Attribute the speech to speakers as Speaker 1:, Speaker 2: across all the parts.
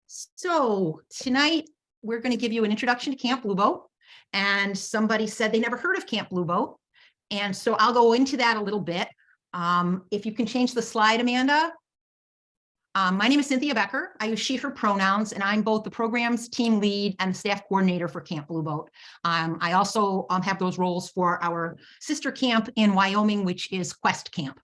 Speaker 1: So tonight we're going to give you an introduction to Camp Blue Boat. And somebody said they never heard of Camp Blue Boat. And so I'll go into that a little bit. If you can change the slide, Amanda. My name is Cynthia Becker. I use she, her pronouns, and I'm both the program's team lead and the staff coordinator for Camp Blue Boat. I also have those roles for our sister camp in Wyoming, which is Quest Camp.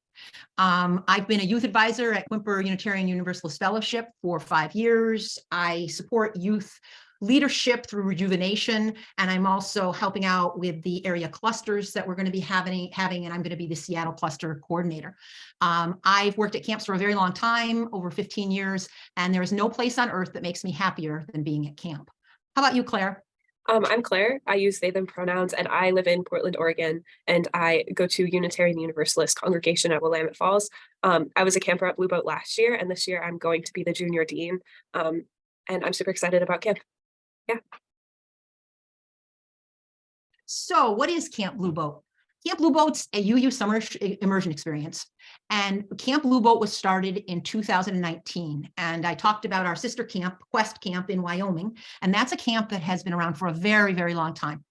Speaker 1: I've been a youth advisor at Wimper Unitarian Universalist Fellowship for 5 years. I support youth leadership through rejuvenation, and I'm also helping out with the area clusters that we're going to be having, and I'm going to be the Seattle cluster coordinator. I've worked at camps for a very long time, over 15 years, and there is no place on earth that makes me happier than being at camp. How about you, Claire?
Speaker 2: I'm Claire. I use they, them pronouns, and I live in Portland, Oregon, and I go to Unitarian Universalist congregation at Willamette Falls. I was a camper at Blue Boat last year, and this year I'm going to be the junior dean, and I'm super excited about camp. Yeah.
Speaker 1: So what is Camp Blue Boat? Camp Blue Boat's a UU summer immersion experience. And Camp Blue Boat was started in 2019. And I talked about our sister camp, Quest Camp in Wyoming. And that's a camp that has been around for a very, very long time.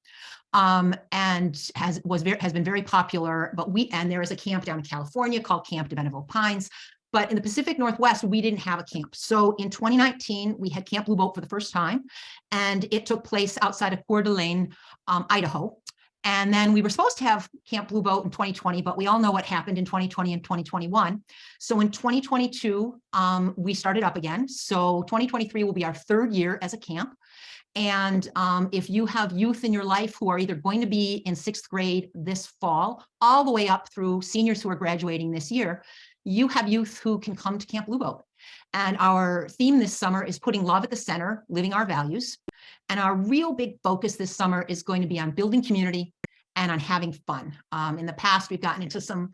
Speaker 1: And has been very popular. And there is a camp down in California called Camp de Benneville Pines. But in the Pacific Northwest, we didn't have a camp. So in 2019, we had Camp Blue Boat for the first time, and it took place outside of Coeur d'Alene, Idaho. And then we were supposed to have Camp Blue Boat in 2020, but we all know what happened in 2020 and 2021. So in 2022, we started up again. So 2023 will be our 3rd year as a camp. And if you have youth in your life who are either going to be in 6th grade this fall, all the way up through seniors who are graduating this year, you have youth who can come to Camp Blue Boat. And our theme this summer is putting love at the center, living our values. And our real big focus this summer is going to be on building community and on having fun. In the past, we've gotten into some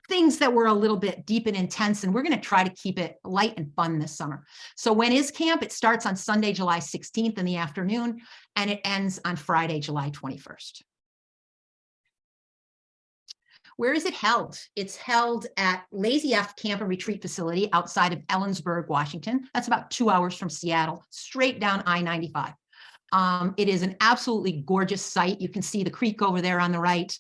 Speaker 1: things that were a little bit deep and intense, and we're going to try to keep it light and fun this summer. So when is camp? It starts on Sunday, July 16th in the afternoon, and it ends on Friday, July 21st. Where is it held? It's held at Lazy F Camp and Retreat Facility outside of Ellensburg, Washington. That's about 2 hours from Seattle, straight down I-95. It is an absolutely gorgeous site. You can see the creek over there on the right.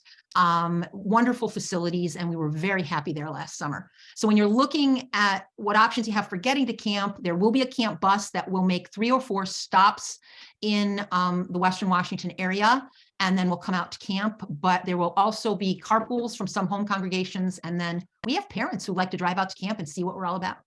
Speaker 1: Wonderful facilities, and we were very happy there last summer. So when you're looking at what options you have for getting to camp, there will be a camp bus that will make 3 or 4 stops in the Western Washington area, and then we'll come out to camp. But there will also be carpools from some home congregations, and then we have parents who like to drive out to camp and see what we're all about.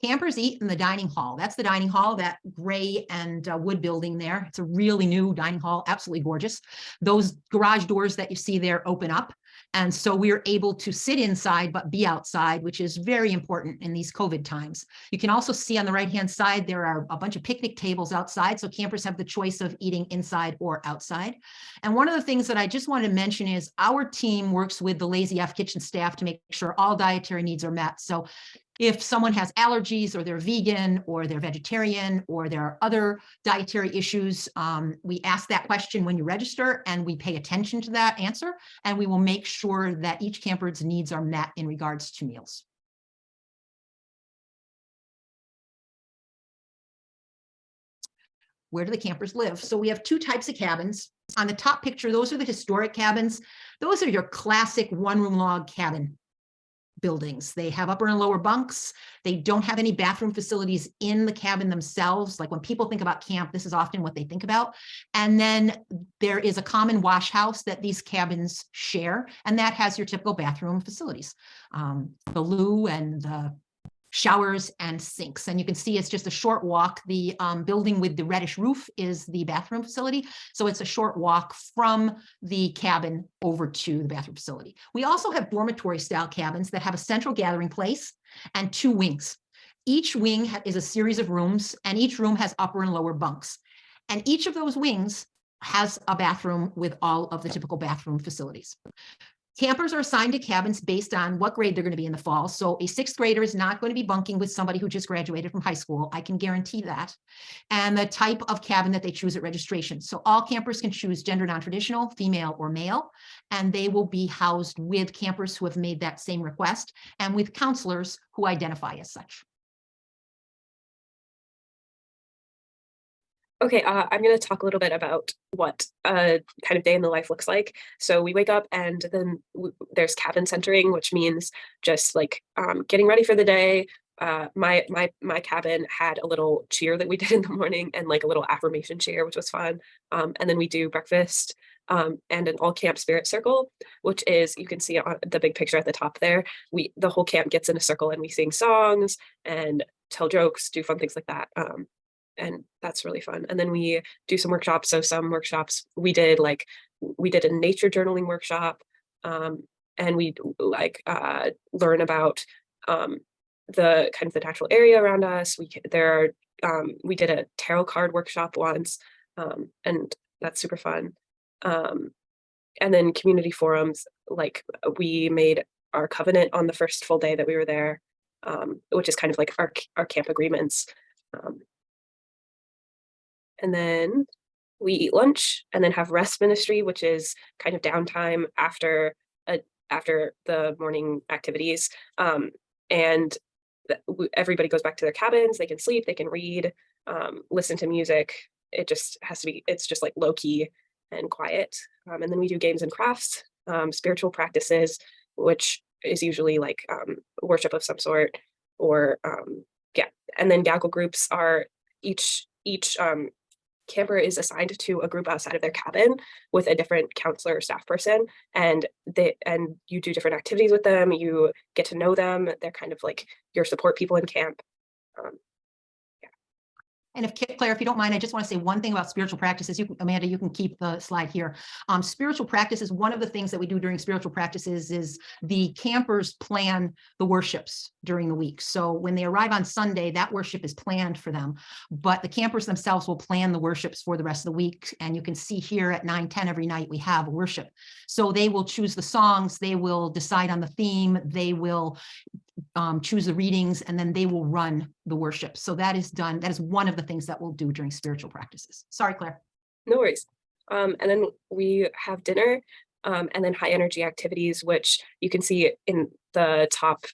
Speaker 1: Campers eat in the dining hall. That's the dining hall, that gray and wood building there. It's a really new dining hall, absolutely gorgeous. Those garage doors that you see there open up. And so we're able to sit inside, but be outside, which is very important in these COVID times. You can also see on the right-hand side, there are a bunch of picnic tables outside. So campers have the choice of eating inside or outside. And one of the things that I just wanted to mention is our team works with the Lazy F kitchen staff to make sure all dietary needs are met. So if someone has allergies, or they're vegan, or they're vegetarian, or there are other dietary issues, we ask that question when you register, and we pay attention to that answer, and we will make sure that each camper's needs are met in regards to meals. Where do the campers live? So we have 2 types of cabins. On the top picture, those are the historic cabins. Those are your classic one-room log cabin buildings. They have upper and lower bunks. They don't have any bathroom facilities in the cabin themselves. Like when people think about camp, this is often what they think about. And then there is a common wash house that these cabins share, and that has your typical bathroom facilities. The loo and the showers and sinks. And you can see it's just a short walk. The building with the reddish roof is the bathroom facility. So it's a short walk from the cabin over to the bathroom facility. We also have dormitory style cabins that have a central gathering place and 2 wings. Each wing is a series of rooms, and each room has upper and lower bunks. And each of those wings has a bathroom with all of the typical bathroom facilities. Campers are assigned to cabins based on what grade they're going to be in the fall. So a 6th grader is not going to be bunking with somebody who just graduated from high school. I can guarantee that. And the type of cabin that they choose at registration. So all campers can choose gender non-traditional, female or male, and they will be housed with campers who have made that same request and with counselors who identify as such.
Speaker 2: Okay, I'm going to talk a little bit about what a kind of day in the life looks like. So we wake up and then there's cabin centering, which means just like getting ready for the day. My cabin had a little cheer that we did in the morning and like a little affirmation cheer, which was fun. And then we do breakfast and an all camp spirit circle, which is, you can see on the big picture at the top there. The whole camp gets in a circle and we sing songs and tell jokes, do fun things like that. And that's really fun. And then we do some workshops. So some workshops we did a nature journaling workshop, and we learn about the kind of the natural area around us. We did a tarot card workshop once, and that's super fun. And then community forums, like we made our covenant on the first full day that we were there, which is kind of like our camp agreements. And then we eat lunch and then have rest ministry, which is kind of downtime after the morning activities. And everybody goes back to their cabins. They can sleep, they can read, listen to music. It's just like low key and quiet. And then we do games and crafts, spiritual practices, which is usually like worship of some sort, or yeah. And then gaggle groups are each camper is assigned to a group outside of their cabin with a different counselor or staff person, and you do different activities with them. You get to know them. They're kind of like your support people in camp.
Speaker 1: And Claire, if you don't mind, I just want to say one thing about spiritual practices. Amanda, you can keep the slide here. Spiritual practices, one of the things that we do during spiritual practices is the campers plan the worships during the week. So when they arrive on Sunday, that worship is planned for them, but the campers themselves will plan the worships for the rest of the week. And you can see here at 9:10 every night, we have worship. So they will choose the songs, they will decide on the theme, they will choose the readings, and then they will run the worship. So that is done. That is one of the things that we'll do during spiritual practices. Sorry, Claire.
Speaker 2: No worries. And then we have dinner, and then high energy activities, which you can see in the top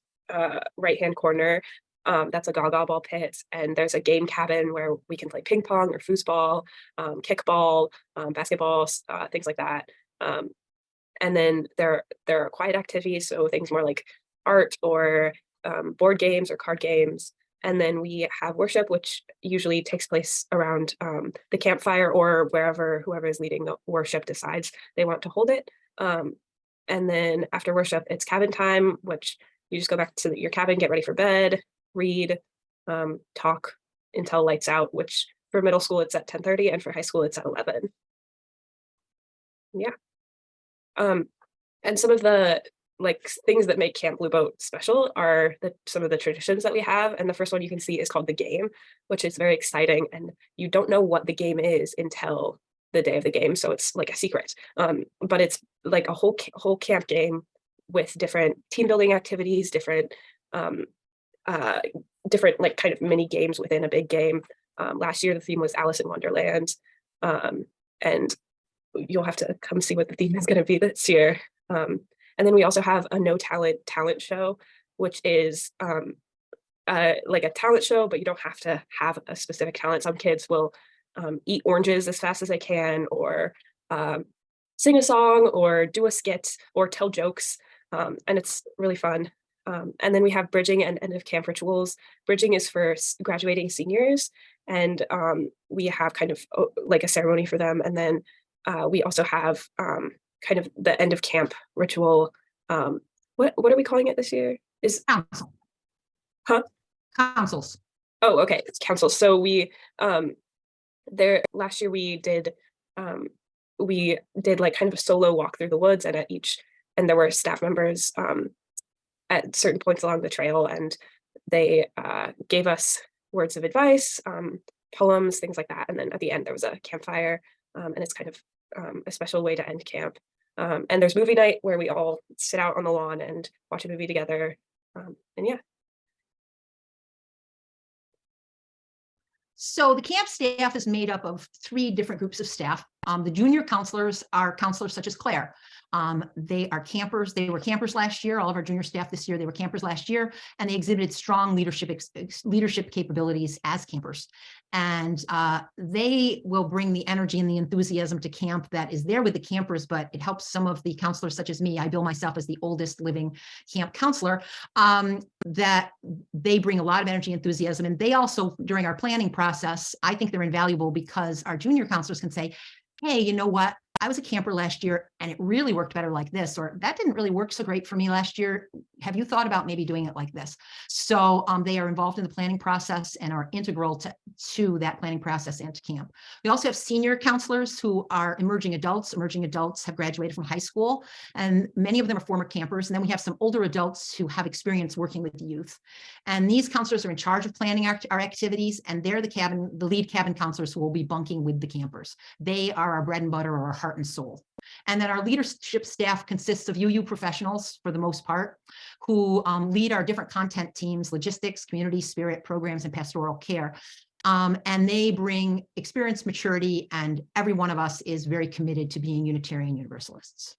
Speaker 2: right-hand corner. That's a gaga ball pit, and there's a game cabin where we can play ping pong or foosball, kickball, basketball, things like that. And then there are quiet activities, so things more like art or board games or card games. And then we have worship, which usually takes place around the campfire or whoever is leading the worship decides they want to hold it. And then after worship, it's cabin time, which you just go back to your cabin, get ready for bed, read, talk until lights out, which for middle school, it's at 10:30, and for high school, it's at 11. Yeah. And some of the things that make Camp Blue Boat special are some of the traditions that we have. And the first one you can see is called the game, which is very exciting. And you don't know what the game is until the day of the game. So it's like a secret. But it's like a whole camp game with different team building activities, different like kind of mini games within a big game. Last year, the theme was Alice in Wonderland. And you'll have to come see what the theme is going to be this year. And then we also have a no talent show, which is like a talent show, but you don't have to have a specific talent. Some kids will eat oranges as fast as they can, or sing a song, or do a skit, or tell jokes. And it's really fun. And then we have bridging and end of camp rituals. Bridging is for graduating seniors, and we have kind of like a ceremony for them. And then we also have kind of the end of camp ritual. What are we calling it this year? Is
Speaker 1: council.
Speaker 2: Huh?
Speaker 1: Councils.
Speaker 2: Oh, okay, it's council. So we last year we did like kind of a solo walk through the woods, and there were staff members at certain points along the trail, and they gave us words of advice, poems, things like that. And then at the end there was a campfire, and it's kind of a special way to end camp. And there's movie night where we all sit out on the lawn and watch a movie together. And yeah.
Speaker 1: So the camp staff is made up of 3 different groups of staff. The junior counselors are counselors such as Claire. They are campers. They were campers last year. All of our junior staff this year, they were campers last year, and they exhibited strong leadership capabilities as campers. And they will bring the energy and the enthusiasm to camp that is there with the campers, but it helps some of the counselors such as me. I bill myself as the oldest living camp counselor, that they bring a lot of energy and enthusiasm. And they also, during our planning process, I think they're invaluable because our junior counselors can say, hey, you know what? I was a camper last year and it really worked better like this, or that didn't really work so great for me last year. Have you thought about maybe doing it like this? So they are involved in the planning process and are integral to that planning process and to camp. We also have senior counselors who are emerging adults. Emerging adults have graduated from high school, and many of them are former campers. And then we have some older adults who have experience working with the youth. And these counselors are in charge of planning our activities, and they're the lead cabin counselors who will be bunking with the campers. They are our bread and butter, or our heart and soul. And then our leadership staff consists of UU professionals for the most part, who lead our different content teams: logistics, community, spirit, programs, and pastoral care. And they bring experience, maturity, and every one of us is very committed to being Unitarian Universalists.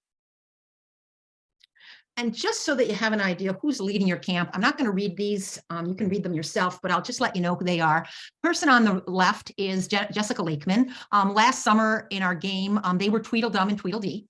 Speaker 1: And just so that you have an idea who's leading your camp, I'm not going to read these. You can read them yourself, but I'll just let you know who they are. Person on the left is Jessica Lakeman. Last summer in our game, they were Tweedledum and Tweedledee.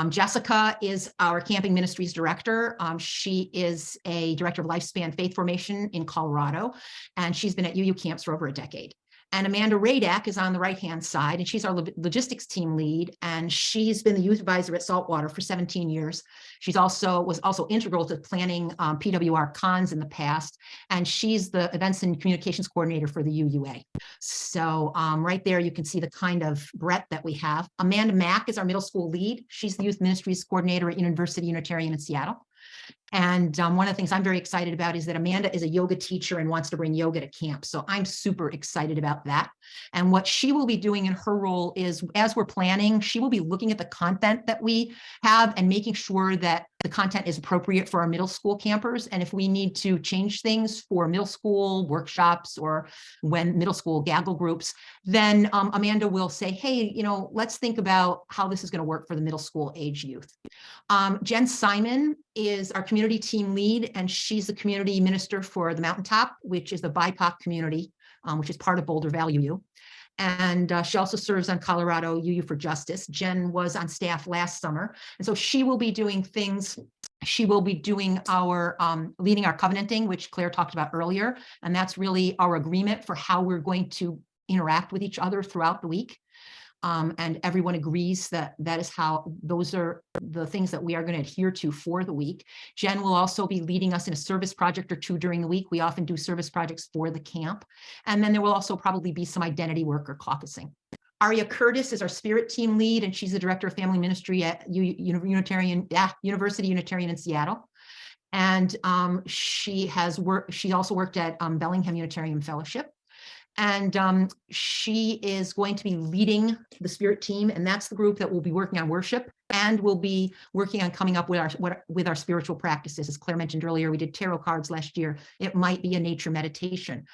Speaker 1: Jessica is our camping ministries director. She is a director of lifespan faith formation in Colorado, and she's been at UU camps for over a decade. And Amanda Radak is on the right-hand side, and she's our logistics team lead, and she's been the youth advisor at Saltwater for 17 years. She's was also integral to planning PWR cons in the past, and she's the events and communications coordinator for the UUA. So right there, you can see the kind of breadth that we have. Amanda Mack is our middle school lead. She's the youth ministries coordinator at University Unitarian in Seattle. And one of the things I'm very excited about is that Amanda is a yoga teacher and wants to bring yoga to camp. So I'm super excited about that. And what she will be doing in her role is, as we're planning, she will be looking at the content that we have and making sure that the content is appropriate for our middle school campers. And if we need to change things for middle school workshops or when middle school gaggle groups, then Amanda will say, hey, let's think about how this is going to work for the middle school age youth. Jen Simon is our community team lead, and she's the community minister for the Mountaintop, which is the BIPOC community, which is part of Boulder Valley UU. And she also serves on Colorado UU for Justice. Jen was on staff last summer. And so she will be doing things. She will be doing our leading our covenanting, which Claire talked about earlier. And that's really our agreement for how we're going to interact with each other throughout the week. And everyone agrees that those are the things that we are going to adhere to for the week. Jen will also be leading us in a service project or two during the week. We often do service projects for the camp. And then there will also probably be some identity work or caucusing. Aria Curtis is our spirit team lead, and she's the director of family ministry at University Unitarian in Seattle. And she also worked at Bellingham Unitarian Fellowship. And she is going to be leading the spirit team, and that's the group that will be working on worship and will be working on coming up with our spiritual practices. As Claire mentioned earlier, we did tarot cards last year. It might be a nature meditation.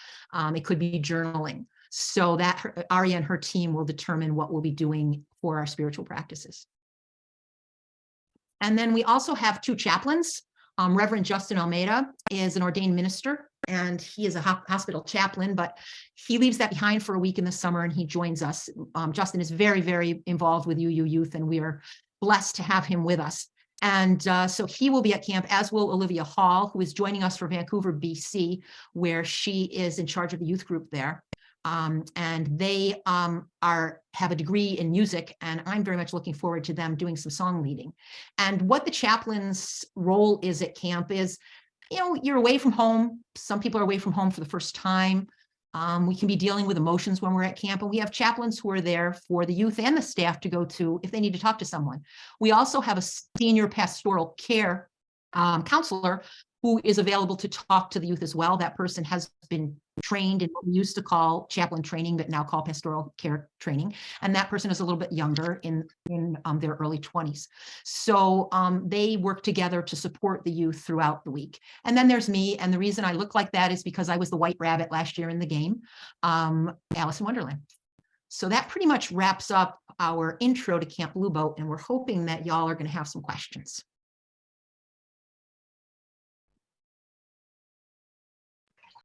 Speaker 1: It could be journaling. So that Aria and her team will determine what we'll be doing for our spiritual practices. And then we also have two chaplains. Reverend Justin Almeida is an ordained minister, and he is a hospital chaplain, but he leaves that behind for a week in the summer and he joins us. Justin is very, very involved with UU Youth, and we are blessed to have him with us. And so he will be at camp, as will Olivia Hall, who is joining us from Vancouver, BC, where she is in charge of the youth group there. And they have a degree in music, and I'm very much looking forward to them doing some song leading. And what the chaplain's role is at camp is, you're away from home. Some people are away from home for the first time. We can be dealing with emotions when we're at camp, and we have chaplains who are there for the youth and the staff to go to if they need to talk to someone. We also have a senior pastoral care counselor who is available to talk to the youth as well. That person has been trained in what we used to call chaplain training, but now call pastoral care training. And that person is a little bit younger in their early 20s. So they work together to support the youth throughout the week. And then there's me. And the reason I look like that is because I was the white rabbit last year in the game, Alice in Wonderland. So that pretty much wraps up our intro to Camp Blue Boat, and we're hoping that y'all are going to have some questions.